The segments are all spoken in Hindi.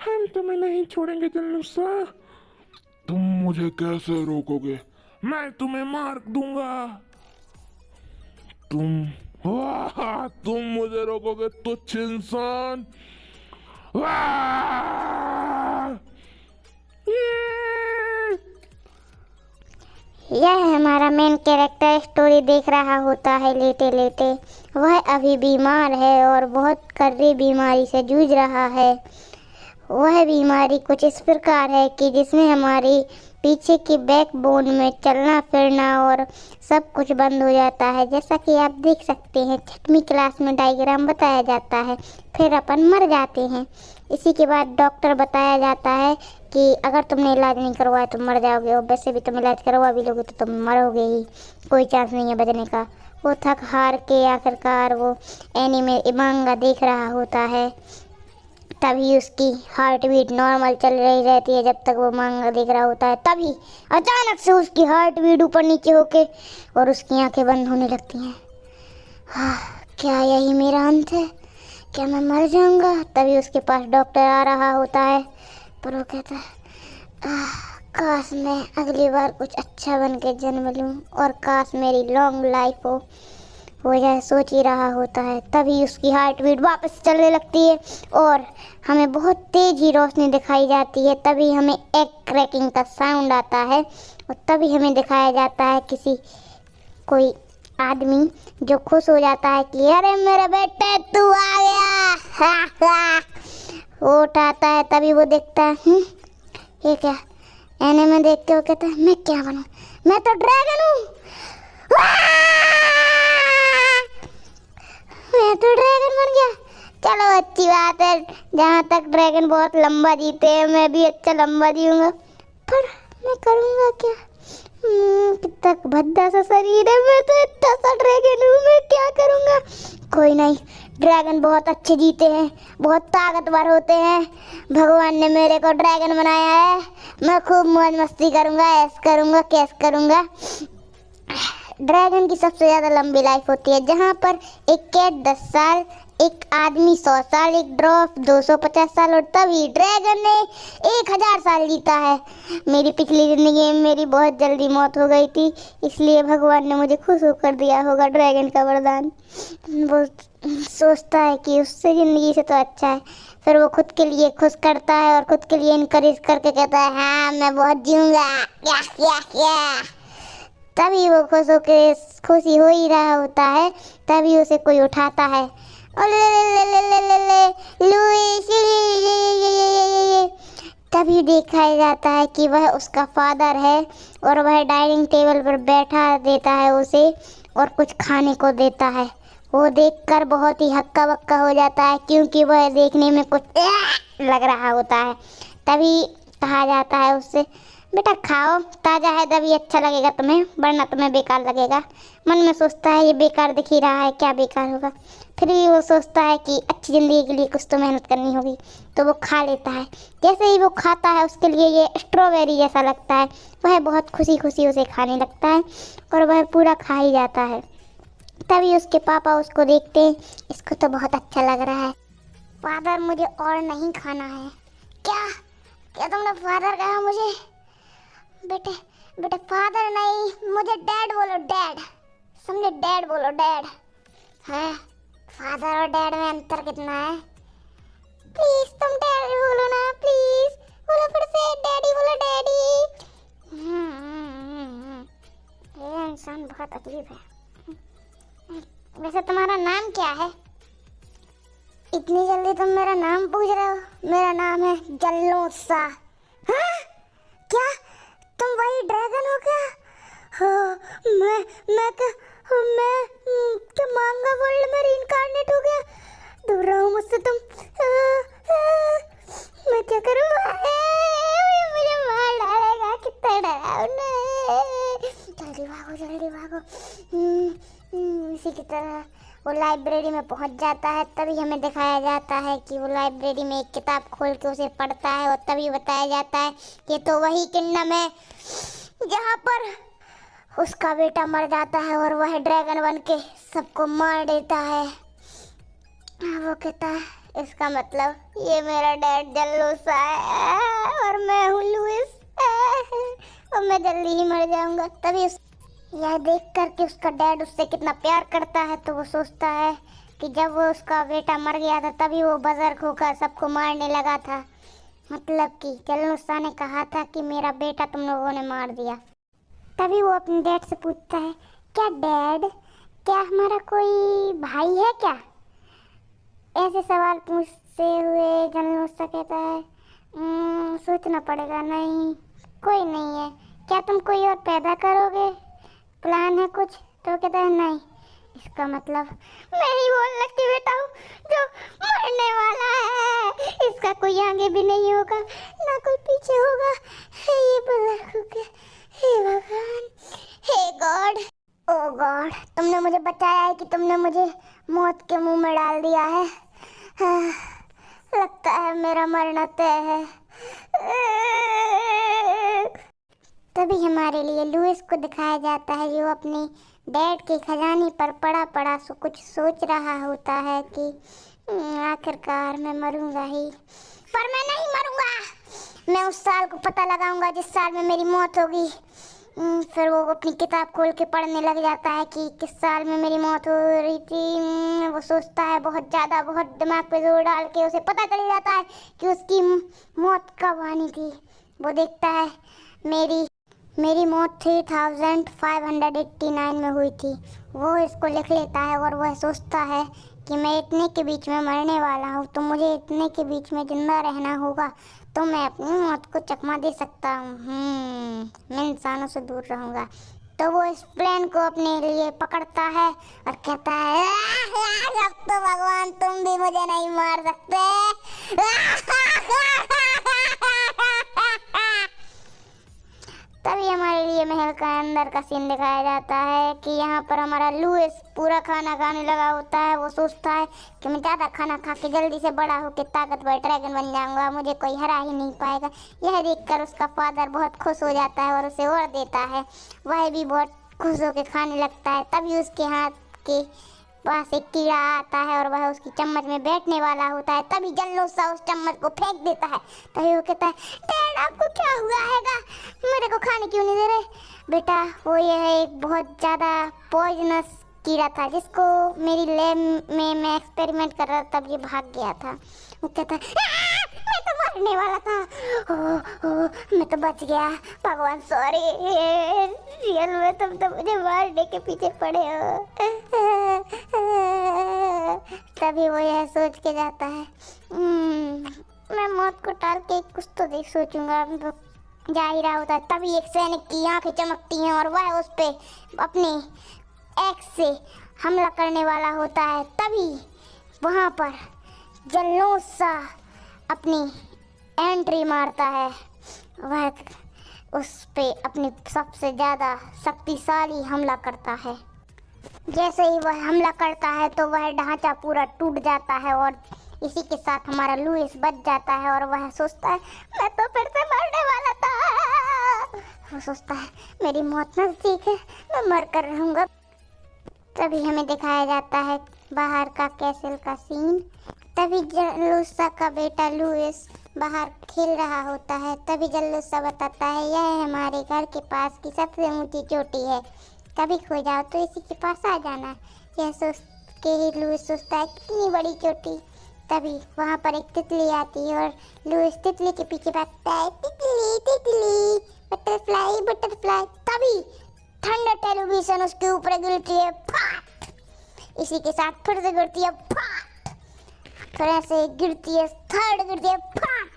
हम तुम्हें नहीं छोड़ेंगे जुल्लूसा। तुम मुझे कैसे रोकोगे? मैं तुम्हें मार दूंगा। तुम वाह, तुम मुझे रोकोगे तुच्छ इंसान। वाह! ये! यह हमारा मेन कैरेक्टर स्टोरी देख रहा होता है लेटे लेटे। वह अभी बीमार है और बहुत कड़वी बीमारी से जूझ रहा है। वह बीमारी कुछ इस प्रकार है कि जिसमें हमारी पीछे की बैकबोन में चलना फिरना और सब कुछ बंद हो जाता है। जैसा कि आप देख सकते हैं 6वीं क्लास में डायग्राम बताया जाता है। फिर अपन मर जाते हैं। इसी के बाद डॉक्टर बताया जाता है कि अगर तुमने इलाज नहीं करवाया तो मर जाओगे, और वैसे भी तुम इलाज करवा भी लोगे तो तुम मरोगे ही, कोई चांस नहीं है बचने का। वो थक हार के आखिरकार वो एनीमे मांगा देख रहा होता है। तभी उसकी हार्ट बीट नॉर्मल चल रही रहती है जब तक वो मांगा देख रहा होता है। तभी अचानक से उसकी हार्ट बीट ऊपर नीचे होके और उसकी आंखें बंद होने लगती हैं। हाँ, क्या यही मेरा अंत है? क्या मैं मर जाऊंगा? तभी उसके पास डॉक्टर आ रहा होता है, पर वो कहता है काश मैं अगली बार कुछ अच्छा बन के जन्म लूं और काश मेरी लॉन्ग लाइफ हो। वो यह सोच ही रहा होता है। तभी उसकी हार्ट बीट वापस चलने लगती है और हमें बहुत तेज ही रोशनी दिखाई जाती है। तभी हमें एग क्रैकिंग का साउंड आता है और तभी हमें दिखाया जाता है कोई आदमी जो खुश हो जाता है कि अरे मेरे बेटे तू आ गया। वो उठाता है। तभी वो देखता है ये क्या? एनीमे देख के वो कहता है मैं क्या बनूं? मैं तो ड्रैगन हूँ। मैं तो ड्रैगन बन गया। चलो अच्छी बात है, जहाँ तक ड्रैगन बहुत लंबा जीते हैं मैं भी अच्छा लंबा जीऊंगा। पर मैं करूँगा क्या? कितना भद्दा सा शरीर है, मैं तो इतना सा ड्रैगन हूँ, मैं क्या करूँगा? कोई नहीं, ड्रैगन बहुत अच्छे जीते हैं, बहुत ताकतवर होते हैं। भगवान ने मेरे को ड्रैगन बनाया है, मैं खूब मौज मस्ती करूँगा, ऐश करूँगा, कैश करूँगा। ड्रैगन की सबसे ज़्यादा लंबी लाइफ होती है, जहाँ पर एक कैट 10 साल, एक आदमी 100 साल, एक ड्रॉफ 250 साल और तभी ड्रैगन ने 1000 साल जीता है। मेरी पिछली ज़िंदगी में मेरी बहुत जल्दी मौत हो गई थी, इसलिए भगवान ने मुझे खुश होकर दिया होगा ड्रैगन का वरदान। वो सोचता है कि उससे ज़िंदगी से तो अच्छा है। फिर वो खुद के लिए खुश करता है और खुद के लिए इनकरेज करके कहता है हाँ मैं बहुत जीऊँगा, क्या। तभी वो खुश होके खुशी हो ही रहा होता है। तभी उसे कोई उठाता है। तभी देखा जाता है कि वह उसका फादर है और वह डाइनिंग टेबल पर बैठा देता है उसे और कुछ खाने को देता है। वो देखकर बहुत ही हक्का बक्का हो जाता है क्योंकि वह देखने में कुछ लग रहा होता है। तभी कहा जाता है उससे बेटा खाओ, ताज़ा है तभी अच्छा लगेगा तुम्हें, वरना तुम्हें बेकार लगेगा। मन में सोचता है ये बेकार दिख ही रहा है, क्या बेकार होगा। फिर भी वो सोचता है कि अच्छी ज़िंदगी के लिए कुछ तो मेहनत करनी होगी, तो वो खा लेता है। जैसे ही वो खाता है उसके लिए ये स्ट्रॉबेरी जैसा लगता है। वह बहुत खुशी खुशी उसे खाने लगता है और वह पूरा खा ही जाता है। तभी उसके पापा उसको देखते हैं, इसको तो बहुत अच्छा लग रहा है। फादर मुझे और नहीं खाना है। क्या तुमने फादर कहा मुझे? बेटे फादर नहीं, मुझे डैड बोलो, डैड। समझे? डैड बोलो, डैड। है फादर और डैड में अंतर कितना है? प्लीज तुम डैडी बोलो ना, प्लीज बोलो फिर से, डैडी बोलो, डैडी। ये इंसान बहुत अजीब है। वैसे तुम्हारा नाम क्या है? इतनी जल्दी तुम मेरा नाम पूछ रहे हो? मेरा नाम है जल्लूसा। हाँ? क्या तुम वही ड्रैगन हो क्या? हाँ, मैं क्या मांगा वर्ल्ड में रीइंकार्नेट हो गया? दूर रहो मुझसे तुम। मैं क्या करूँ? मुझे मार डालेगा, कितना डरावना है। जल्दी भागो। इसी की तरह वो लाइब्रेरी में पहुंच जाता है। तभी हमें दिखाया जाता है कि वो लाइब्रेरी में एक किताब खोल के उसे पढ़ता है और तभी बताया जाता है कि तो वही किंगडम है जहाँ पर उसका बेटा मर जाता है और वह ड्रैगन बन के सबको मार देता है। वो कहता है इसका मतलब ये मेरा डैड जल्लोसा है और मैं हूँ लुइस और मैं जल्दी ही मर जाऊंगा। तभी यह देख कर कि उसका डैड उससे कितना प्यार करता है तो वो सोचता है कि जब वो उसका बेटा मर गया था तभी वो बजर्ग होकर सबको मारने लगा था। मतलब कि जल्लोसा ने कहा था कि मेरा बेटा तुम लोगों ने मार दिया। तभी वो अपने डैड से पूछता है, क्या डैड, क्या हमारा कोई भाई है क्या? ऐसे सवाल पूछते हुए जल्लोसा कहता है, सोचना पड़ेगा, नहीं कोई नहीं है। क्या तुम कोई और पैदा करोगे, प्लान है कुछ? तो कहता है नहीं। इसका मतलब मैं ही वो लकी बेटा हूँ जो मरने वाला है। इसका कोई आगे भी नहीं होगा ना कोई पीछे होगा। ये बुजुर्ग हो गया। हे भगवान, हे गॉड, ओ गॉड, तुमने मुझे बचाया है कि तुमने मुझे मौत के मुंह में डाल दिया है। लगता है मेरा मरना तय है। तभी हमारे लिए लुइस को दिखाया जाता है जो अपने डैड के खजाने पर पड़ा पड़ा कुछ सोच रहा होता है कि आखिरकार मैं मरूंगा ही, पर मैं नहीं मरूंगा। मैं उस साल को पता लगाऊंगा जिस साल में मेरी मौत होगी। फिर वो अपनी किताब खोल के पढ़ने लग जाता है कि किस साल में मेरी मौत हो रही थी। वो सोचता है बहुत ज़्यादा, बहुत दिमाग पे जोर डाल के उसे पता चल जाता है कि उसकी मौत कब आनी थी। वो देखता है मेरी मौत 3589 में हुई थी। वो इसको लिख लेता है और वह सोचता है कि मैं इतने के बीच में मरने वाला हूँ तो मुझे इतने के बीच में जिंदा रहना होगा तो मैं अपनी मौत को चकमा दे सकता हूँ। मैं इंसानों से दूर रहूँगा। तो वो इस प्लेन को अपने लिए पकड़ता है और कहता है, अब तो भगवान तुम भी मुझे नहीं मार सकते। तभी हमारे लिए महल का अंदर का सीन दिखाया जाता है कि यहाँ पर हमारा लुइस पूरा खाना खाने लगा होता है। वो सोचता है कि मैं ज़्यादा खाना खा के जल्दी से बड़ा होकर ताकतवर ड्रैगन बन जाऊंगा, मुझे कोई हरा ही नहीं पाएगा। यह देखकर उसका फादर बहुत खुश हो जाता है और उसे और देता है। वह भी बहुत खुश होकर खाने लगता है। तभी उसके हाथ के पास एक कीड़ा आता है और वह उसकी चम्मच में बैठने वाला होता है। तभी जल्लोसा उस चम्मच को फेंक देता है। तभी वो कहता है, डैड आपको क्या हुआ हैगा, मेरे को खाने क्यों नहीं दे रहे? बेटा वो ये है एक बहुत ज़्यादा पॉइजनस कीड़ा था जिसको मेरी लैब में मैं एक्सपेरिमेंट कर रहा था, तब ये भाग गया था। वो कहता है, मैं तो मरने वाला था। मैं तो बच गया, भगवान सॉरी, रियल में तुम तो मुझे मारने के पीछे पड़े हो। तभी वो यह सोच के जाता है, मैं मौत को टाल के कुछ तो देख सोचूंगा। जा ही रहा होता है तभी एक सैनिक की आंखें चमकती हैं और वह उस पे अपने एक्स से हमला करने वाला होता है। तभी वहाँ पर जल्लोसा अपनी एंट्री मारता है। वह उस पे अपनी सबसे ज़्यादा शक्तिशाली हमला करता है। जैसे ही वह हमला करता है तो वह ढांचा पूरा टूट जाता है और इसी के साथ हमारा लुइस बच जाता है और वह सोचता है, मैं तो फिर से मरने वाला था। वो सोचता है मेरी मौत नज़दीक है, मैं मर कर रहूँगा। तभी हमें दिखाया जाता है बाहर का कैसल का सीन। तभी जल्लोसा का बेटा लुइस बाहर खेल रहा होता है। तभी जल्लोसा बताता है, यह हमारे घर के पास की सबसे ऊंची चोटी है, कभी खो जाओ तो इसी के पास आ जाना। यह सोच के ही लुइस सोचता है कितनी बड़ी चोटी। तभी वहाँ पर एक तितली आती है और लुइस तितली के पीछे भागता है, तितली तितली बटरफ्लाई बटरफ्लाई। तभी थंडर टेलीविजन उसके ऊपर गिरती है, फाट। इसी के साथ फिर से गिरती है, फाट। फिर ऐसे गिरती है, थर्ड गिरती है, फाट।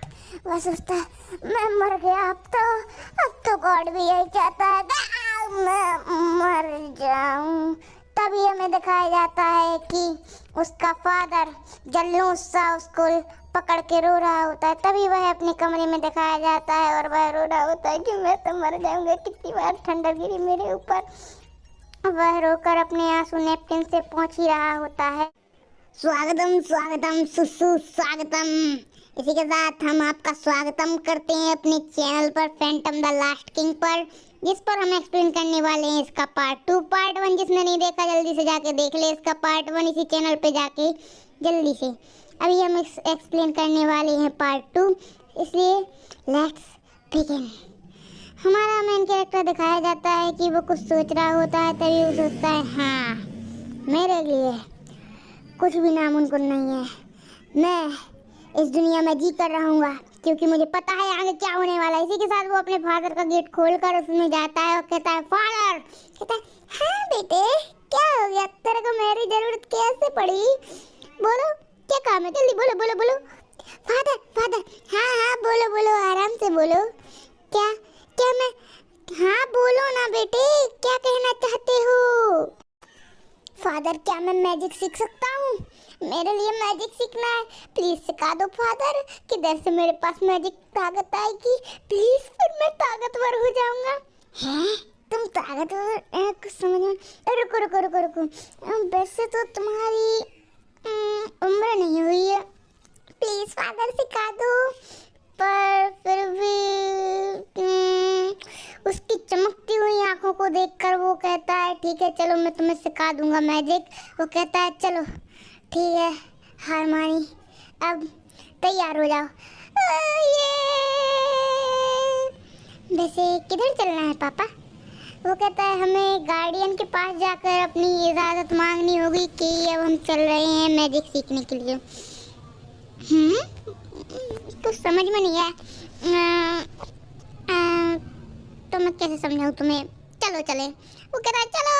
वह सोचता है मैं मर गया, अब तो गॉड भी यही चाहता है मैं मर जाऊं। तभी हमें दिखाया जाता है कि उसका फादर जल्लोसा उसको पकड़ के रो रहा होता है। तभी वह अपने कमरे में दिखाया जाता है और वह रो रहा होता है कि मैं तो मर जाऊंगा, कितनी बार ठंडर गिरी मेरे ऊपर। वह रोकर अपने आंसू नैपकिन से पोंछ ही रहा होता है। स्वागतम स्वागतम सुस्वागतम। इसी के साथ हम आपका स्वागतम करते हैं अपने चैनल पर फैंटम द लास्ट किंग पर, जिस पर हम एक्सप्लेन करने वाले हैं इसका पार्ट 2। पार्ट 1 जिसने नहीं देखा जल्दी से जाके देख ले इसका पार्ट 1 इसी चैनल पे जाके जल्दी से। अभी हम एक्सप्लेन करने वाले हैं पार्ट 2, इसलिए लेट्स बिगिन। हमारा मेन कैरेक्टर दिखाया जाता है कि वो कुछ सोच रहा होता है, तभी वो सोचता है हाँ मेरे लिए कुछ भी नामुमकिन नहीं है, मैं इस दुनिया में जी कर रहूँगा क्योंकि मुझे पता है आगे क्या होने वाला है। इसी के साथ वो अपने फादर का गेट खोलकर उसमें जाता है और कहता है फादर, कहता है हाँ बेटे क्या हो गया, तेरे को मेरी जरूरत कैसे पड़ी, बोलो क्या काम है, जल्दी बोलो बोलो बोलो। फादर फादर हाँ हाँ बोलो बोलो आराम से बोलो, क्या क्या मैं, हाँ बोलो ना बेटे क्या कहना चाहते हो। फादर क्या मैं मैजिक सीख सकता हूँ, मेरे लिए मैजिक सीखना है, प्लीज सिखा दो फादर, किधर से मेरे पास मैजिक ताकत आएगी, प्लीज फिर मैं ताकतवर हो जाऊंगा। हैं तुम ताकतवर, कुछ समझ में, रुको रुको रुको रुको, वैसे तो तुम्हारी उम्र नहीं हुई है, प्लीज फादर सिखा दो। पर फिर भी उसकी चमकती हुई आंखों को देखकर वो कहता है ठीक है चलो मैं तुम्हें सिखा दूंगा मैजिक। वो कहता है चलो ठीक है, हार मानी, अब तैयार हो जाओ। ये वैसे किधर चलना है पापा। वो कहता है हमें गार्डियन के पास जाकर अपनी इजाज़त मांगनी होगी कि अब हम चल रहे हैं मैजिक सीखने के लिए। कुछ समझ में नहीं है, तो मैं कैसे समझाऊँ तुम्हें, चलो चले। वो कहता है चलो।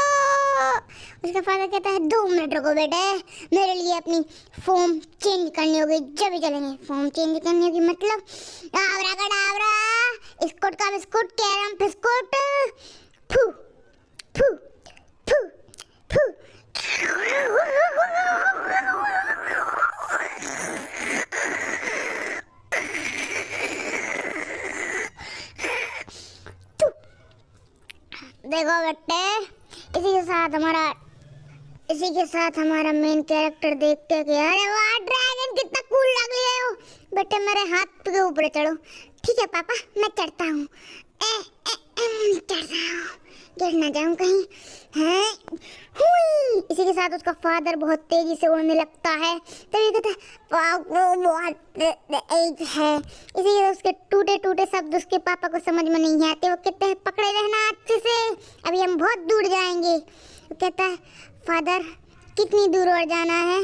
उसका फादर कहता है 2 मिनट रुको बेटे, मेरे लिए अपनी फॉर्म चेंज करनी होगी, जब भी चलेंगे। फॉर्म चेंज करनी होगी मतलब आबरा कडाबरा, स्कूट का बिस्कुट, कैरम बिस्कुट, फू फू फू फू। देखो बेटे इसी के साथ हमारा मेन कैरेक्टर देखते कि अरे वाह ड्रैगन कितना कूल लग रही है। बेटे मेरे हाथ के ऊपर चढ़ो। ठीक है पापा मैं चढ़ता हूँ, चढ़ रहा हूँ, गिर ना जाऊँ कहीं। हैं इसी के साथ उसका फादर बहुत तेजी से उड़ने लगता है, तभी कहता है वो बहुत तेज है। इसी के उसके टूटे टूटे शब्द उसके पापा को समझ में नहीं आते। वो कहते हैं पकड़े रहना अच्छे से, अभी हम बहुत दूर जाएंगे। वो कहता है फादर कितनी दूर और जाना है,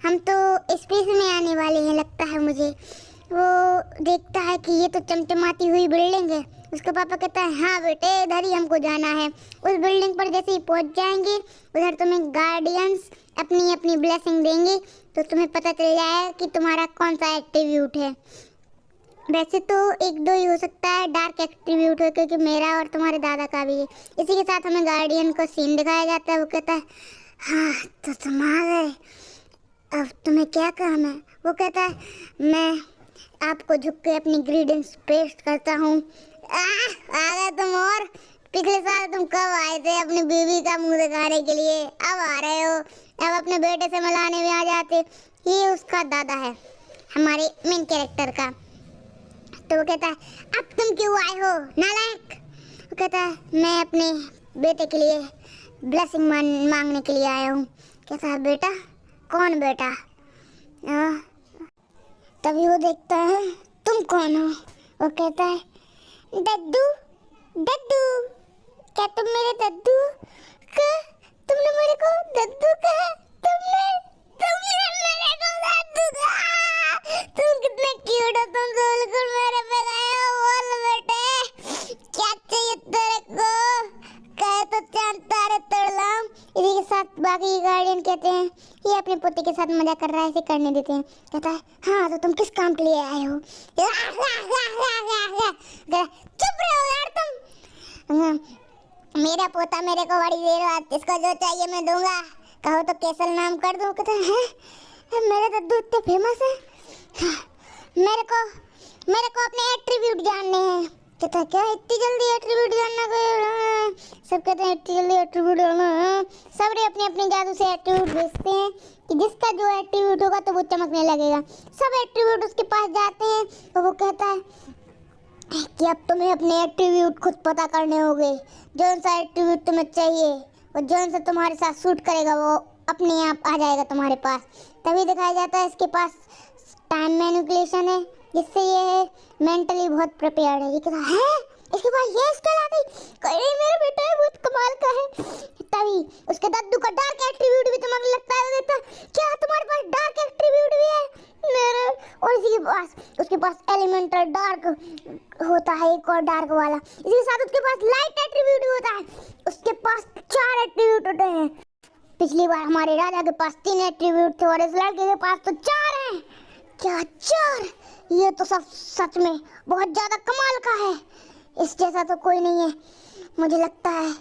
हम तो स्पेस में आने वाले हैं लगता है मुझे। वो देखता है कि ये तो चमचमाती हुई बिल्डिंग है। उसका पापा कहता है हाँ बेटे इधर ही हमको जाना है। उस बिल्डिंग पर जैसे ही पहुंच जाएंगे उधर तुम्हें गार्डियंस अपनी अपनी ब्लेसिंग देंगे, तो तुम्हें पता चल जाएगा कि तुम्हारा कौन सा एट्रीब्यूट है। वैसे तो 1-2 ही हो सकता है डार्क एट्रीब्यूट है, क्योंकि मेरा और तुम्हारे दादा का भी है। इसी के साथ हमें गार्डियन का सीन दिखाया जाता है। वो कहता है हाँ तो तुम आ गए, अब तुम्हें क्या काम है। वो कहता है मैं आपको झुक के अपनी ग्रीडिंग्स पेश करता हूँ। आ गए तुम, और पिछले साल तुम कब आए थे अपनी बीवी का मुंह दिखाने के लिए, अब आ रहे हो, अब अपने बेटे से मिलाने में आ जाते। ये उसका दादा है हमारे मेन कैरेक्टर का। तो वो कहता है अब तुम क्यों आए हो नालायक। वो कहता है मैं अपने बेटे के लिए ब्लेसिंग मांगने के लिए आया हूँ। कहता है बेटा, कौन बेटा। तभी वो देखता है तुम कौन हो। वो कहता है दद्दू दद्दू, क्या तुम मेरे दद्दू का, तुमने मेरे को दद्दू कहा, तुमने मेरे को दद्दू कहा। तुम कितने क्यूट हो, तुम बिल्कुल मेरे पे गए हो। बोल बेटे क्या चाहिए तेरे को, कहे तो चांद तारे तोड़ लाऊं। इसी के साथ बाकी गार्डियन कहते हैं ये अपने पोते के साथ मजा कर रहा है, इसे करने देते हैं। कहता है हाँ तो तुम किस काम के लिए आए हो। चुप रहो यार तुम। मेरा पोता मेरे को बड़ी देर बाद इसको जो चाहिए मैं दूंगा, कहो तो केसर नाम कर दूं। कहता है मेरे दद्दू इतने फेमस है, मेरे को अपने एट्रीब्यूट जानने हैं। कहता है क्या इतनी जल्दी एट्रीब्यूट जानना कोई, सब कहते हैं इतनी जल्दी एट्रीब्यूट जानना। सब रे अपने अपने जादू से एट्रीब्यूट भेजते हैं कि जिसका जो एट्रीब्यूट होगा तो वो चमकने लगेगा। सब एट्रीब्यूट उसके पास जाते हैं तो वो कहता है कि अब तुम्हें अपने एट्रीब्यूट खुद पता करने होंगे, जौन सा एट्रीब्यूट तुम्हें चाहिए और जौन सा तुम्हारे साथ सूट करेगा वो अपने आप आ जाएगा तुम्हारे पास। तभी दिखाया जाता है इसके पास टाइम मैनिपुलेशन है, जिससे ये मेंटली बहुत प्रिपेयर्ड है। ये कहता है इसके पास ये स्किल आ गई, अरे मेरा बेटा है बहुत कमाल का है। तभी उसके दादू का डार्क एट्रीब्यूट भी तुम्हारे लगता है देता, क्या तुम्हारे पास डार्क एट्रीब्यूट भी है मेरे? और इसी के पास उसके पास एलिमेंटल डार्क होता है, एक और डार्क वाला। इसी के साथ उसके पास लाइट एट्रीब्यूट भी होता है। उसके पास 4 एट्रीब्यूट होते हैं। पिछली बार हमारे राजा के पास 3 एट्रीब्यूट थे और इस लड़के के पास तो 4 हैं। क्या 4? ये तो सब सच में बहुत ज्यादा कमाल का है। इस जैसा तो कोई नहीं है। मुझे लगता है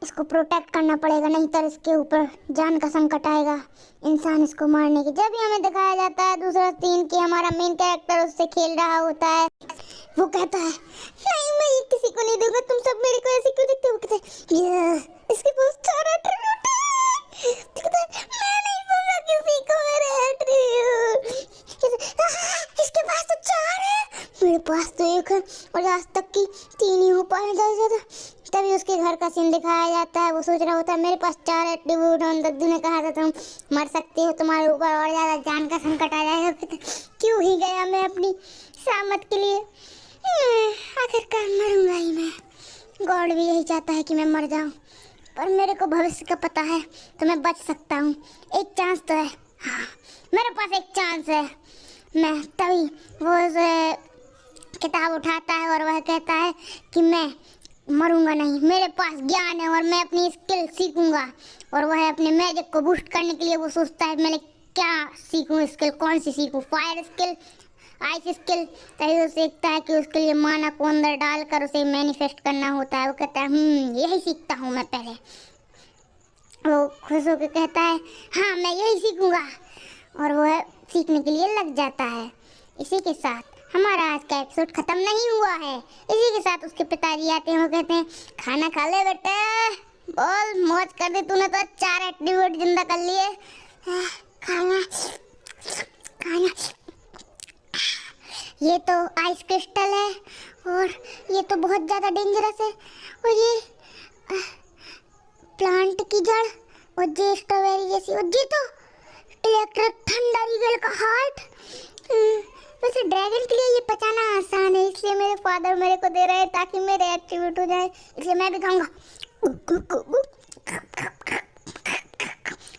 इसको प्रोटेक्ट करना पड़ेगा, नहीं तो इसके ऊपर जान का संकट आएगा इंसान इसको मारने की। जब भी हमें दिखाया जाता है दूसरा सीन कि हमारा मेन कैरेक्टर उससे खेल रहा होता है, वो कहता है नहीं मैं ये किसी को नहीं दूंगा, तुम सब मेरे को ऐसे क्यों देखते हो? कहते हैं इसके पास 4 एट्रीब्यूट है, मैं नहीं दूंगा किसी को मेरे एट्रीब्यूट। इसके पास तो 4 है, मेरे पास तो 1 है और आज तक की 3 ही हो पाए ज्यादा। तभी उसके घर का सीन दिखाया जाता है। वो सोच रहा होता है मेरे पास 4 एट्रीब्यूट है, दद्दू ने कहा था तुम मर सकते हो, तुम्हारे ऊपर और ज्यादा जान का संकट आ जाएगा। क्यों ही गया मैं अपनी सामत के लिए, आखिरकार मरूंगा ही मैं। गॉड भी यही चाहता है कि मैं मर जाऊं, पर मेरे को भविष्य का पता है तो मैं बच सकता हूँ। एक चांस तो है, हाँ मेरे पास एक चांस है। मैं तभी वो किताब उठाता है और वह कहता है कि मैं मरूंगा नहीं, मेरे पास ज्ञान है और मैं अपनी स्किल सीखूंगा। और वह अपने मैजिक को बूस्ट करने के लिए वो सोचता है मैं क्या सीखूं, स्किल कौन सी सीखूं, फायर स्किल, आइस स्किल। तभी वो सीखता है कि उसके लिए माना को अंदर डालकर उसे मैनिफेस्ट करना होता है। वो कहता है यही सीखता हूँ मैं पहले। वो खुश होकर कहता है हाँ मैं यही सीखूंगा, और वह सीखने के लिए लग जाता है। इसी के साथ हमारा आज का एपिसोड खत्म नहीं हुआ है। इसी के साथ उसके पिताजी आते हैं, वो कहते हैं खाना खा ले बेटा, बोल मौज कर दे, तूने तो 4 एट्रीब्यूट जिंदा कर लिए। खाना खाना, ये तो आइस क्रिस्टल है और ये तो बहुत ज़्यादा डेंजरस है, और ये प्लांट की जड़, और ये स्ट्रॉबेरी जैसी, और ये तो इलेक्ट्रिक थंडर ईगल का हार्ट। वैसे ड्रैगन के लिए ये पचाना आसान है, इसलिए मेरे फादर मेरे को दे रहे हैं ताकि मेरे एट्रीब्यूट हो जाए, इसलिए मैं भी खाऊंगा।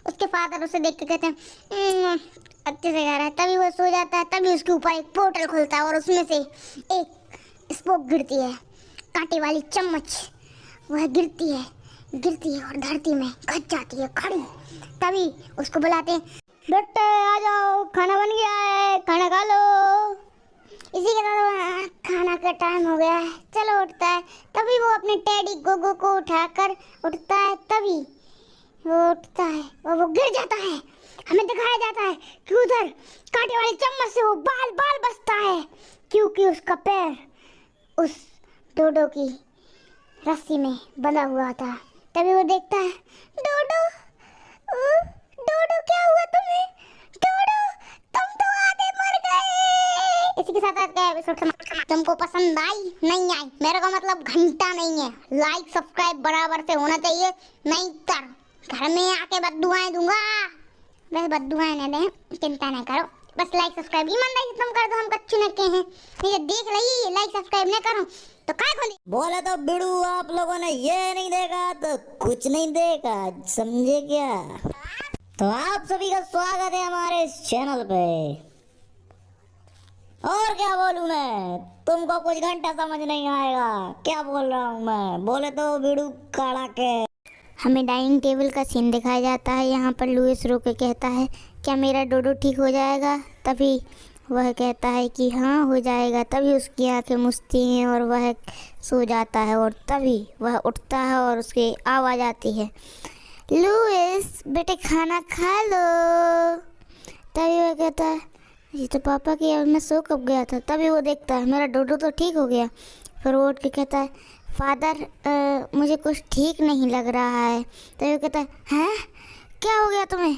उसके फादर उसे देख के कहते हैं अच्छे से खा रहा है। तभी वो सो जाता है। तभी उसके ऊपर एक पोर्टल खुलता है और उसमें से एक स्पोक गिरती है, कांटे वाली चम्मच। वह गिरती है और धरती में घस जाती है खड़ी। तभी उसको बुलाते हैं बेटे आ जाओ, खाना बन गया है, खाना खा लो। इसी के साथ खाना का टाइम हो गया है, चलो उठता है। तभी वो अपने टेडी गोगो को उठाकर उठता है। तभी वो उठता है और वो गिर जाता है। हमें दिखाया जाता है कि उधर कांटे वाली चम्मच से वो बाल बचता है, क्योंकि उसका पैर उस डोडो की रस्सी में बंधा हुआ था। तभी वो देखता है डोडो, डोडो क्या हुआ तुम्हें? डोडो तुम तो आधे मर गए। इसी के साथ आज का एपिसोड समाप्त। तुमको पसंद आई नहीं आई मेरे को मतलब घंटा नहीं है, लाइक सब्सक्राइब बराबर से होना चाहिए, नहीं कर घर में आके बद्दुआएं दूंगा। वैसे बद्दुआएं न दें, चिंता नहीं करो, बस लाइक सब्सक्राइब ईमानदारी से तुम कर दो, हम कच्चू नक्के हैं। नहीं देख रही लाइक सब्सक्राइब नहीं करूं तो काय खोली बोले तो बिड़ू आप लोगों ने ये नहीं देखा तो कुछ नहीं देखा, समझे क्या? तो आप सभी का स्वागत है हमारे इस चैनल पे। और क्या बोलूं मैं, तुमको कुछ घंटा समझ नहीं आएगा क्या बोल रहा हूँ मैं, बोले तो बिड़ू काढ़ा के। हमें डाइनिंग टेबल का सीन दिखाया जाता है। यहाँ पर लुइस रो के कहता है क्या मेरा डोडो ठीक हो जाएगा? तभी वह कहता है कि हाँ हो जाएगा। तभी उसकी आंखें मुछती हैं और वह सो जाता है, और तभी वह उठता है और उसकी आवाज़ आती है लुइस बेटे खाना खा लो। तभी वह कहता है ये तो पापा की मैं सो कब गया था। तभी वो देखता है मेरा डोडो तो ठीक हो गया। फिर वो उठ के कहता है फादर मुझे कुछ ठीक नहीं लग रहा है। तभी वो कहता है हैं क्या हो गया तुम्हें,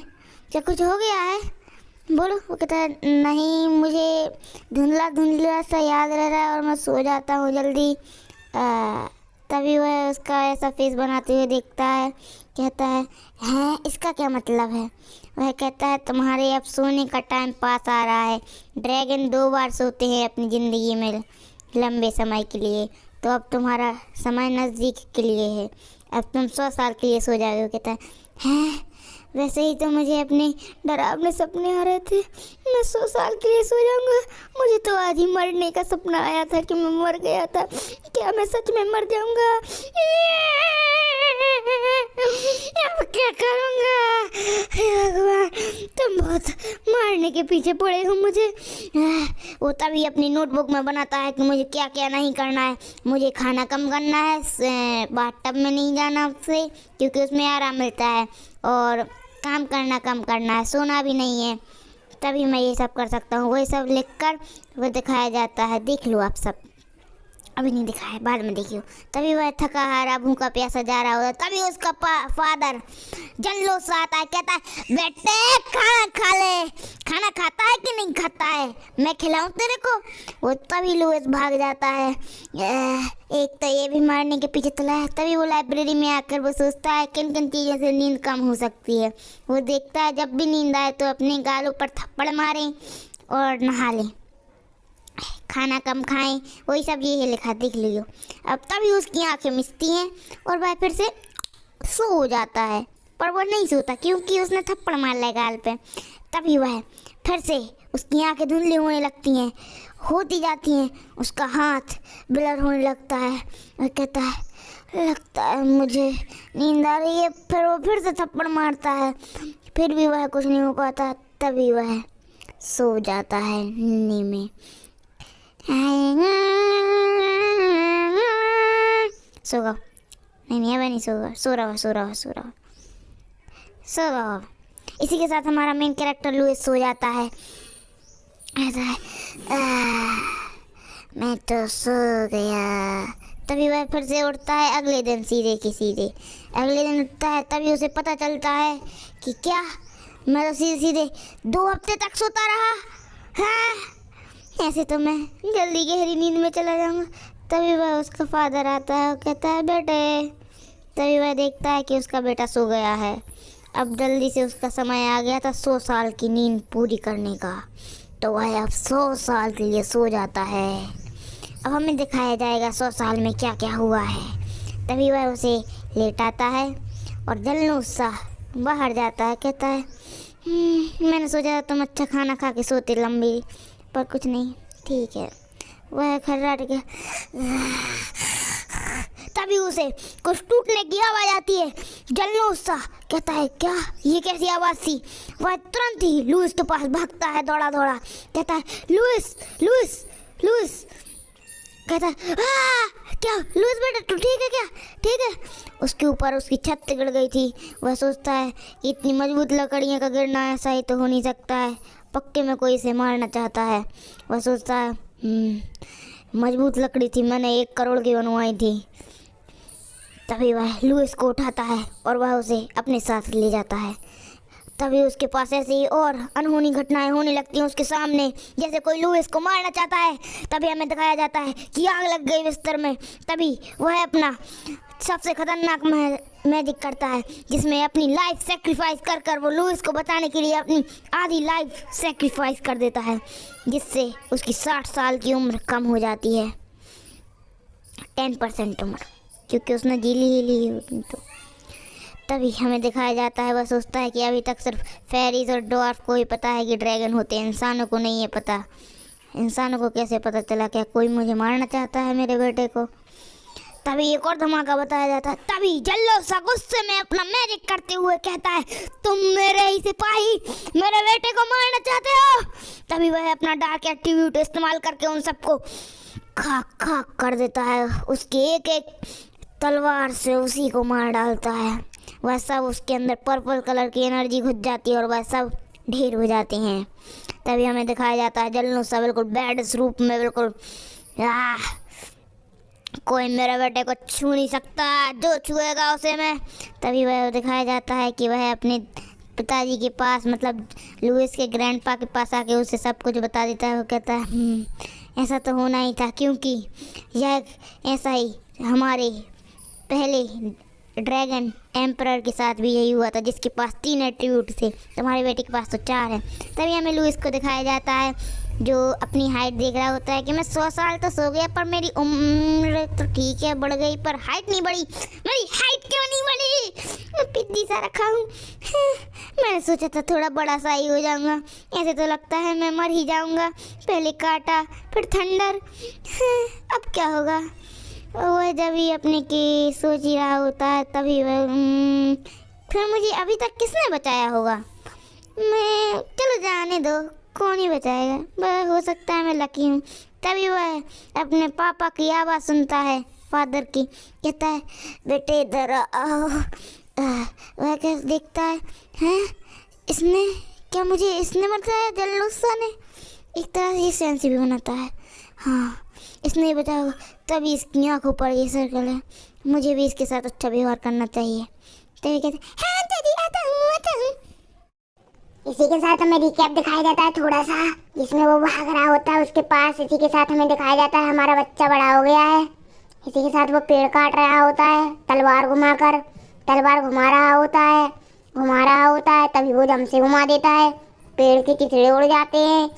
क्या कुछ हो गया है बोलो? वो कहता है नहीं मुझे धुंधला सा याद रह रहा है और मैं सो जाता हूँ जल्दी। तभी वह उसका ऐसा फेस बनाते हुए देखता है, कहता है हैं इसका क्या मतलब है। वह कहता है तुम्हारे अब सोने का टाइम पास आ रहा है। ड्रैगन 2 बार सोते हैं अपनी ज़िंदगी में लंबे समय के लिए, तो अब तुम्हारा समय नज़दीक के लिए है, अब तुम 100 साल के लिए सो जाओगे। कहता है हैं वैसे ही तो मुझे अपने डरावने सपने आ रहे थे, मैं 100 साल के लिए सो जाऊंगा। मुझे तो आज ही मरने का सपना आया था कि मैं मर गया था, क्या मैं सच में मर जाऊंगा? अब क्या करूंगा? हे भगवान, तुम बहुत मारने के पीछे पड़े हो मुझे। वो तभी अपनी नोटबुक में बनाता है कि मुझे क्या क्या नहीं करना है। मुझे खाना कम करना है, बाथटब में नहीं जाना उससे क्योंकि उसमें आराम मिलता है, और काम करना कम करना है, सोना भी नहीं है, तभी मैं ये सब कर सकता हूँ। वही सब लिखकर वो दिखाया जाता है। देख लो आप सब, अभी नहीं दिखाया, बाद में देखियो। तभी वह थका हारा भूखा प्यासा जा रहा होता, तभी उसका फादर जल्लो सा आता है, कहता है बेटे खाना खा ले। खाना खाता है कि नहीं खाता है, मैं खिलाऊं तेरे को? वो तभी लुइस भाग जाता है। एक तो ये भी मारने के पीछे चला है। तभी वो लाइब्रेरी में आकर वो सोचता है किन किन चीज़ों से नींद कम हो सकती है। वो देखता है जब भी नींद आए तो अपने गालों पर थप्पड़ मारें और नहा लें, खाना कम खाएं, वही सब ये लिखा, देख लियो। अब तभी उसकी आंखें मिचती हैं और वह फिर से सो जाता है, पर वो नहीं सोता क्योंकि उसने थप्पड़ मार लिया गाल पे। तभी वह फिर से उसकी आंखें धुंधली होने लगती हैं, होती जाती हैं, उसका हाथ ब्लर होने लगता है। वह कहता है लगता है मुझे नींद आ रही है। फिर वो फिर से थप्पड़ मारता है, फिर भी वह कुछ नहीं हो पाता। तभी वह सो जाता है नींद में। सो गया नहीं, अब नहीं सोगा, सो रहा। इसी के साथ हमारा मेन कैरेक्टर लुइस सो जाता है। ऐसा है मैं तो सो गया। तभी वह फिर से उठता है अगले दिन, सीधे अगले दिन उठता है। तभी उसे पता चलता है कि क्या मैं तो सीधे 2 हफ्ते तक सोता रहा। हाँ, ऐसे तो मैं जल्दी गहरी नींद में चला जाऊंगा। तभी वह उसका फादर आता है और कहता है बेटे। तभी वह देखता है कि उसका बेटा सो गया है। अब जल्दी से उसका समय आ गया था 100 साल की नींद पूरी करने का, तो वह अब 100 साल के लिए सो जाता है। अब हमें दिखाया जाएगा 100 साल में क्या क्या हुआ है। तभी वह उसे लेटाता है और जल्लू सा बाहर जाता है, कहता है मैंने सोचा तुम अच्छा खाना खा के सोते लंबी, पर कुछ नहीं, ठीक है। वह खर्राट के तभी उसे कुछ टूटने की आवाज़ आती है। जल्लू सा कहता है क्या ये कैसी आवाज़ थी? वह तुरंत ही लुइस के पास भागता है दौड़ा, कहता है लुइस। कहता है क्या लुइस बेटा तू ठीक है क्या? ठीक है। उसके ऊपर उसकी छत गिर गई थी। वह सोचता है कि इतनी मजबूत लकड़ियों का गिरना ऐसा ही तो हो नहीं सकता है, पक्के में कोई इसे मारना चाहता है। वह सोचता है मजबूत लकड़ी थी, मैंने 1 करोड़ की बनवाई थी। तभी वह लुइस को उठाता है और वह उसे अपने साथ ले जाता है। तभी उसके पास ऐसी और अनहोनी घटनाएं होने लगती हैं उसके सामने, जैसे कोई लुइस को मारना चाहता है। तभी हमें दिखाया जाता है कि आग लग गई बिस्तर में। तभी वह अपना सबसे खतरनाक मैजिक करता है, जिसमें अपनी लाइफ सेक्रीफाइस कर वो लुइस को बचाने के लिए अपनी आधी लाइफ सेक्रीफाइस कर देता है, जिससे उसकी 60 साल की उम्र कम हो जाती है, 10% उम्र, क्योंकि उसने जी ली तो। तभी हमें दिखाया जाता है वह सोचता है कि अभी तक सिर्फ फेरीज और ड्वार्फ को ही पता है कि ड्रैगन होते हैं, इंसानों को नहीं है पता। इंसानों को कैसे पता चला? क्या कोई मुझे मारना चाहता है मेरे बेटे को? तभी एक और धमाका बताया जाता है। तभी जल्लो सा गुस्से में अपना मैजिक करते हुए कहता है तुम मेरे ही सिपाही मेरे बेटे को मारना चाहते हो। तभी वह अपना डार्क एट्रीब्यूट इस्तेमाल करके उन सबको खाक कर देता है, उसकी एक तलवार से उसी को मार डालता है। वह सब उसके अंदर पर्पल कलर की एनर्जी घुस जाती है और वह सब ढेर हो जाते हैं। तभी हमें दिखाया जाता है जल्लू सा बिल्कुल बैड रूप में, बिल्कुल कोई मेरे बेटे को छू नहीं सकता, जो छुएगा उसे मैं। तभी वह दिखाया जाता है कि वह अपने पिताजी के पास, मतलब लुइस के ग्रैंडपा के पास आके उसे सब कुछ बता देता है। वो कहता है ऐसा तो होना ही था, क्योंकि यह ऐसा ही हमारे पहले ड्रैगन एम्परर के साथ भी यही हुआ था, जिसके पास 3 एट्रीब्यूट थे। तुम्हारे बेटे के पास तो 4 है। तभी हमें लुइस को दिखाया जाता है जो अपनी हाइट देख रहा होता है कि मैं 100 साल तो सो गया, पर मेरी उम्र तो ठीक है बढ़ गई, पर हाइट नहीं बढ़ी। मेरी हाइट क्यों नहीं बढ़ी? मैं पिद्दी सा रखा हूँ। मैंने सोचा था थोड़ा बड़ा सा ही हो जाऊंगा, ऐसे तो लगता है मैं मर ही जाऊंगा। पहले काटा फिर थंडर, अब क्या होगा? वह जब ही अपने की सोच ही रहा होता है तभी वह फिर मुझे अभी तक किसने बचाया होगा? मैं चलो जाने दो, कौन ही बचाएगा? वह हो सकता है मैं लकी हूँ। तभी वह अपने पापा की आवाज़ सुनता है, फादर की। कहता है बेटे इधर आओ। वह कैसे देखता है, हैं इसने क्या मुझे इसने बताया? जल्लूसा ने एक तरह से सेंस भी बनाता है। हाँ इसने ही बचाया होगा, तभी इसकी आँखों पर ये सर्कल है। मुझे भी इसके साथ अच्छा व्यवहार करना चाहिए। तभी कहते हाँ दादी आता हूँ। इसी के साथ हमें रिकैप दिखाया जाता है थोड़ा सा, जिसमें वो भाग रहा होता है उसके पास। इसी के साथ हमें दिखाया जाता है हमारा बच्चा बड़ा हो गया है। इसी के साथ वो पेड़ काट रहा होता है, तलवार घुमाकर तलवार घुमा रहा होता है। तभी वो दम से घुमा देता है, पेड़ के चिथड़े उड़ जाते हैं।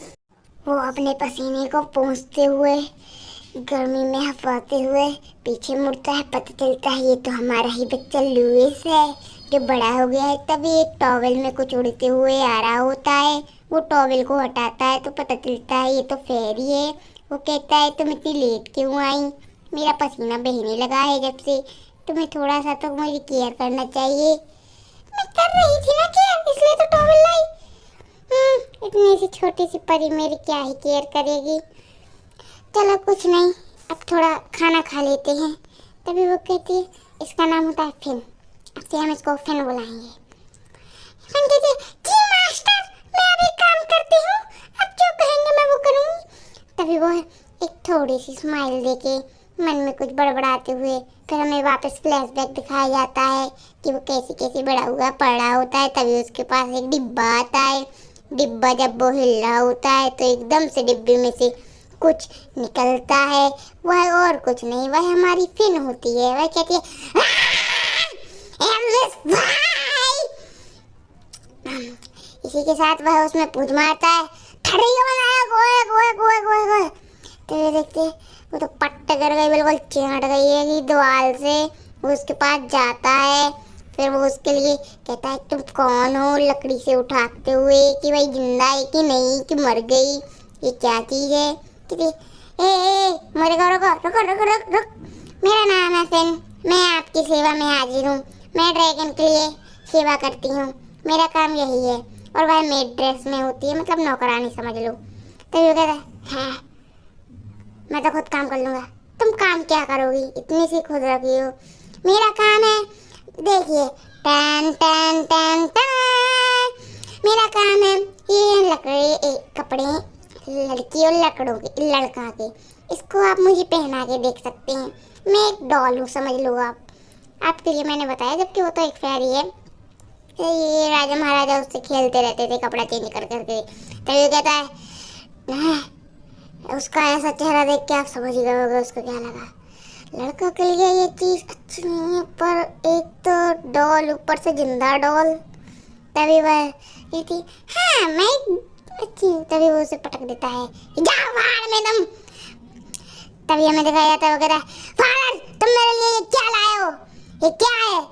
वो अपने पसीने को पोंछते हुए गर्मी में हफाते हुए पीछे मुड़ता है। पता चलता है ये तो हमारा ही बच्चा लुइस है जो बड़ा हो गया है। तभी एक टॉवेल में कुछ उड़ते हुए आ रहा होता है। वो टॉवेल को हटाता है तो पता चलता है ये तो फेरी है। वो कहता है तुम इतनी लेट क्यों आई? मेरा पसीना बहने लगा है जब से, तुम्हें थोड़ा सा तो मुझे केयर करना चाहिए। मैं कर रही थी ना केयर, इसलिए तो टॉवेल लाई। इतनी सी छोटी सी परी मेरी क्या ही केयर करेगी? चलो कुछ नहीं, अब थोड़ा खाना खा लेते हैं। तभी वो कहती है इसका नाम होता है फिन, अब से हम इसको फिन बुलाएंगे। फिन कहती है जी मास्टर, मैं अभी काम करती हूँ, अब जो कहेंगे मैं वो करूँगी। तभी वो एक थोड़ी सी स्माइल देके मन में कुछ बड़बड़ाते हुए फिर हमें वापस फ्लैशबैक दिखाया जाता है कि वो कैसे कैसे बड़ा हुआ पड़ा होता है। तभी उसके पास एक डिब्बा आता है। डिब्बा जब वो हिल रहा होता है तो एकदम से डिब्बे में से कुछ निकलता है। वह और कुछ नहीं, वह हमारी फिन होती है। वह कहती है भाई। इसी के साथ वह उसमें पूछ मारता है खड़ी क्यों बनाया? गोए। तो ये देखते वो तो पट्ट कर गई, बिल्कुल चिढ़ गई है कि दीवार से। वो उसके पास जाता है, फिर वो उसके लिए कहता है तुम कौन हो? लकड़ी से उठाते हुए कि भाई जिंदा है कि नहीं कि मर गई, ये क्या चीज़ है? कहती मेरे को रुक। मेरा नाम है फिन, मैं आपकी सेवा में हाजिर हूँ। मैं ड्रैगन के लिए सेवा करती हूँ, मेरा काम यही है। और वह मेड ड्रेस में होती है, मतलब नौकरानी समझ लो। तो ये कहता है मैं तो खुद काम कर लूँगा। तुम काम क्या करोगी? इतनी सी खुद रखी हो। मेरा काम है देखिए टन टन टन टन, मेरा काम है ये लकड़ी कपड़े लड़की और लकड़ों के लड़का के, इसको आप मुझे पहना के देख सकते हैं। मैं एक डॉल हूँ समझ लो आप। आपके लिए मैंने बताया, जबकि वो तो एक फेरी है। ये राजा महाराजा उससे खेलते रहते थे कपड़ा चेंज कर करके। तो ये कहता है उसका ऐसा चेहरा देख के आप समझ गए होगे उसको क्या लगा। लड़का के लिए ये चीज़ अच्छी नहीं है, पर एक तो डॉल, ऊपर से जिंदा डॉल। तभी वह कहती हाँ मैं अच्छी हूँ। तभी वो उसे पटक देता है जाओ बाहर में तुम। तभी हमें दिखाया जाता है वो कहता है फादर तुम मेरे लिए ये क्या लाए हो? ये क्या है?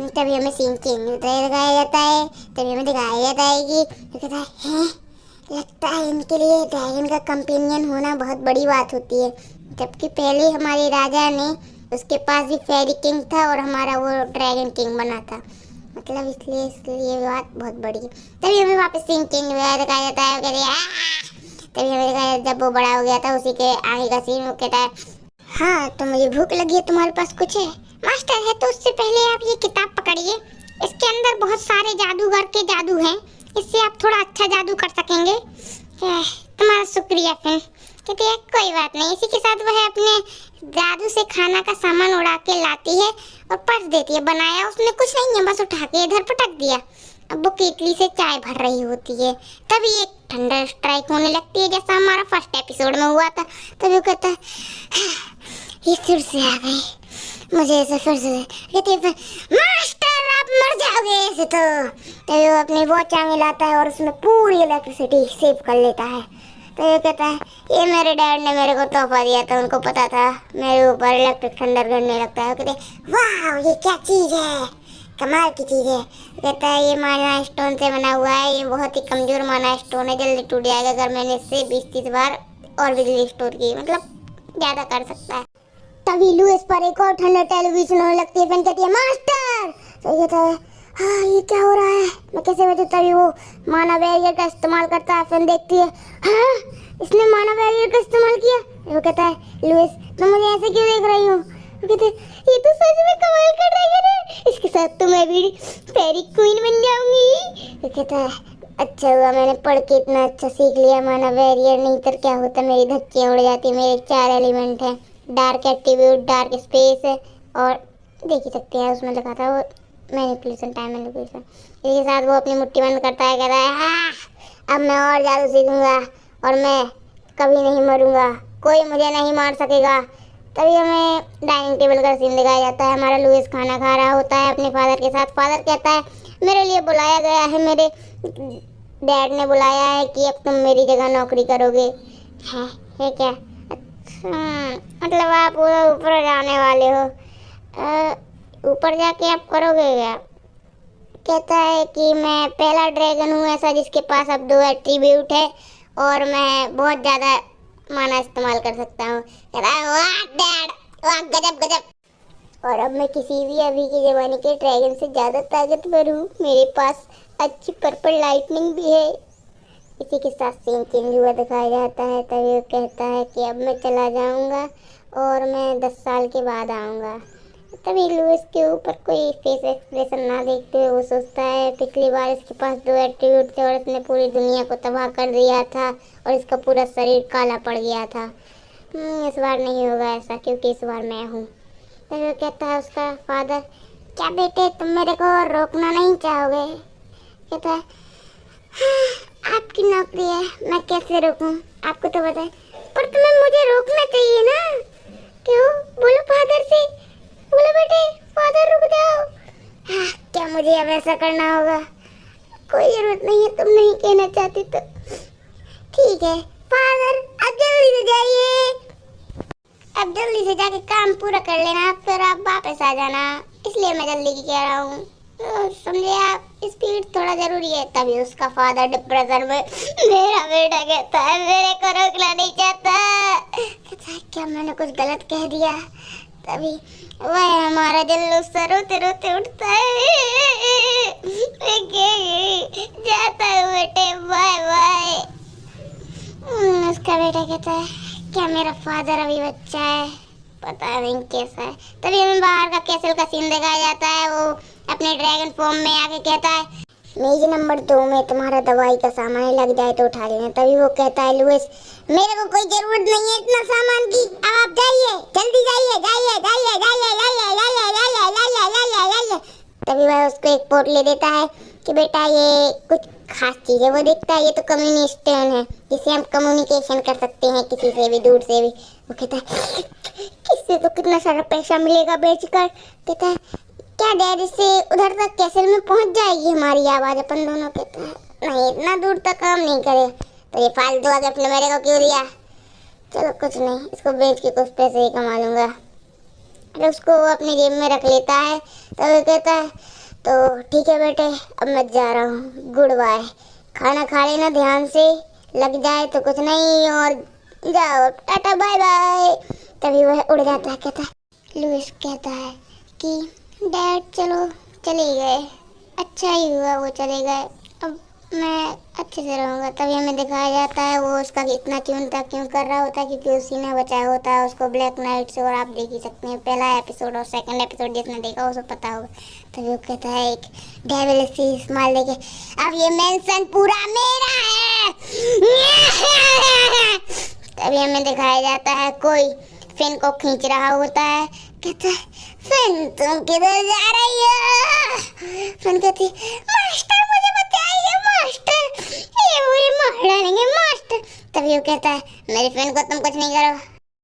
तभी हमें सीन चेंज दिखाया जाता है। तभी हमें दिखाया जाता है कि कहता है लगता है इनके लिए ड्रैगन का कंपेनियन होना बहुत बड़ी बात होती है। जबकि पहले हमारे राजा ने, उसके पास भी फेरी किंग था और हमारा वो ड्रैगन किंग बना था, मतलब इसलिए ये बात बहुत बड़ी है। तभी हमें वापस सीन चेंज दिखाया जाता है। तभी हमें दिखाया जब वो बड़ा हो गया था, उसी के आगे का सीन। वो कहता है हाँ तो मुझे भूख लगी है, तुम्हारे पास कुछ है? मास्टर है तो उससे पहले आप ये किताब पकड़िए, इसके अंदर बहुत सारे जादूगर के जादू हैं, इससे आप थोड़ा अच्छा जादू कर सकेंगे। तुम्हारा शुक्रिया फिर। कहती है कोई बात नहीं। इसी के साथ वह अपने जादू से खाना का सामान उड़ा के लाती है और पर्स देती है। बनाया उसने कुछ नहीं है, बस उठा के इधर पटक दिया। अब वो केतली से चाय भर रही होती है, तभी एक थंडर स्ट्राइक होने लगती है, जैसा हमारा फर्स्ट एपिसोड में हुआ था। तभी वो कहता है ये फिर से आ गई, मुझे ऐसे फिर से कहती है मास्टर आप मर जाओगे ऐसे तो। तभी वो अपनी वॉच आगे लाता है और उसमें पूरी इलेक्ट्रिसिटी सेव कर लेता है। तो ये कहता है ये मेरे डैड ने मेरे को तोहफा दिया था, उनको पता था मेरे ऊपर इलेक्ट्रिक थंडर करने लगता है। कहते वाह ये क्या चीज़ है, कमाल की चीज़ है। कहता है ये माना स्टोन से बना हुआ है, ये बहुत ही कमज़ोर माना स्टोन है, जल्दी टूट जाएगा अगर मैंने इससे 20-30 बार और बिजली स्टोर की, मतलब ज़्यादा कर सकता है। तभी लुइस पर एक और ठंडा टेलीविजन होने लगती है। फिर कहती है मास्टर। तो कहता है हाँ ये क्या हो रहा है, मैं कैसे बचूं। तभी वो माना बैरियर का इस्तेमाल करता है। फिर देखती है हाँ इसने माना बैरियर का इस्तेमाल किया। वो कहता है लुइस तुम मुझे ऐसे क्यों देख रही हो। वो कहते ये तो सच में कमाल का ड्रैगन है, इसके साथ तो मैं भी फेरी क्वीन बन जाऊंगी। वो कहता है अच्छा हुआ मैंने पढ़ के इतना अच्छा सीख लिया माना बैरियर, नहीं तो क्या होता मेरी धज्जियाँ उड़ जाती। मेरे 4 एलिमेंट हैं, डार्क एट्रीब्यूट, डार्क स्पेस है और देख ही सकते हैं उसमें लिखा था वो मैनिपुलेशन, टाइम मैनिपुलेशन। इसके साथ वो अपनी मुट्ठी बंद करता है, कहता है हाँ अब मैं और जादू सीखूंगा और मैं कभी नहीं मरूंगा, कोई मुझे नहीं मार सकेगा। तभी हमें डाइनिंग टेबल का सीन दिखाया जाता है। हमारा लुइस खाना खा रहा होता है अपने फादर के साथ। फादर कहता है मेरे लिए बुलाया गया है, मेरे डैड ने बुलाया है कि अब तुम मेरी जगह नौकरी करोगे। है क्या, मतलब आप ऊपर जाने वाले हो, ऊपर जाके आप करोगे क्या। कहता है कि मैं पहला ड्रैगन हूँ ऐसा जिसके पास अब 2 एट्रीब्यूट है और मैं बहुत ज़्यादा माना इस्तेमाल कर सकता हूँ। कहता है वाह डैड वाह गजब गजब, और अब मैं किसी भी अभी के ज़माने के ड्रैगन से ज़्यादा ताकतवर हूँ, मेरे पास अच्छी पर्पल लाइटनिंग भी है। इसी के साथ सीन चेंज हुआ दिखाया जाता है। तभी वो कहता है कि अब मैं चला जाऊंगा और मैं 10 साल के बाद आऊँगा। तभी लुइस के ऊपर कोई फेस एक्सप्रेशन ना देखते हुए वो सोचता है पिछली बार इसके पास 2 एट्रीब्यूट थे और इसने पूरी दुनिया को तबाह कर दिया था और इसका पूरा शरीर काला पड़ गया था। इस बार नहीं होगा ऐसा क्योंकि इस बार मैं हूँ। तभी वो कहता है उसका फादर क्या बेटे तुम मेरे को रोकना नहीं चाहोगे। कहता है हाँ, आपकी नौकरी है मैं कैसे रोकूं, आपको तो पता है, पर तुम्हें मुझे रोकना चाहिए ना। क्यों, बोलो फादर से, बोलो बेटे फादर रुक जाओ। हाँ, क्या मुझे अब ऐसा करना होगा, कोई जरूरत नहीं है, तुम नहीं कहना चाहती तो ठीक है फादर, अब जल्दी से जाइए, अब जल्दी से जाके काम पूरा कर लेना फिर आप वापस आ जाना, इसलिए मैं जल्दी की कह रहा हूँ, समझे आप, स्पीड थोड़ा जरूरी है। तभी उसका फादर डिप्रेशन में मेरा बेटा कहता है मेरे को रोकना नहीं चाहता, कहता है क्या मैंने कुछ गलत कह दिया। तभी वह हमारा जुल्लू रोते रोते उठता है, जाता है बेटे बाय बाय। उसका बेटा कहता है क्या मेरा फादर अभी बच्चा है, पता नहीं कैसा है। तभी हमें बाहर का कैसल का सीन दिखाया जाता है। वो अपने ड्रैगन फॉर्म में आके कहता है मेज नंबर 2 में तुम्हारा दवाई का सामान लग जाए तो उठा लेना। तभी वो कहता है लुइस मेरे को कोई जरूरत नहीं है इतना सामान की, अब आप जाइए, जल्दी जाइए जाइए जाइए जाइए जाइए जाइए जाइए जाइए जाइए जाइए। तभी वह उसको एक पोटली देता है कि बेटा ये कुछ खास चीज़ है। वो देखता है ये तो कम्युनिकेशन है जिससे हम कम्युनिकेशन कर सकते हैं किसी से भी, दूर से भी। वो कहता है किससे तो कितना सारा पैसा मिलेगा बेचकर। कहता है क्या डैड इससे उधर तक कैसल में पहुंच जाएगी हमारी आवाज़ अपन दोनों। कहता है नहीं इतना दूर तक काम नहीं करे, तो ये फालतू आगे अपने मेरे को क्यों दिया, चलो कुछ नहीं, इसको बेच के कुछ पैसे ही कमा लूँगा। अरे उसको वो अपनी जेब में रख लेता है। तो वो कहता है तो ठीक है बेटे अब मैं जा रहा हूँ, गुड बाय, खाना खा लेना ध्यान से, लग जाए तो कुछ नहीं और जाओ टाटा बाय बाय। तभी वह उड़ जाता है। कहता है लुइस कहता है कि डैड चलो चले गए, अच्छा ही हुआ वो चले गए, अब मैं अच्छे से रहूँगा। तभी हमें दिखाया जाता है वो उसका इतना चिंता क्यों कर रहा होता है क्योंकि उसी ने बचाया होता है उसको ब्लैक नाइट से। और आप देख ही सकते हैं पहला एपिसोड और सेकंड एपिसोड जिसने देखा उसको पता होगा। तभी वो कहता है एक डेविल सी स्माइल देके अब ये मेंशन पूरा मेरा है। तभी हमें दिखाया जाता है कोई फिन को खींच रहा होता है। कहता है फिन तुम किधर जा रही हो। फिन कहती मास्टर मुझे मास्टर, ये मुझे मार डालेंगे मास्टर। तभी वो कहता है मेरी फ्रेंड को तुम कुछ नहीं करो।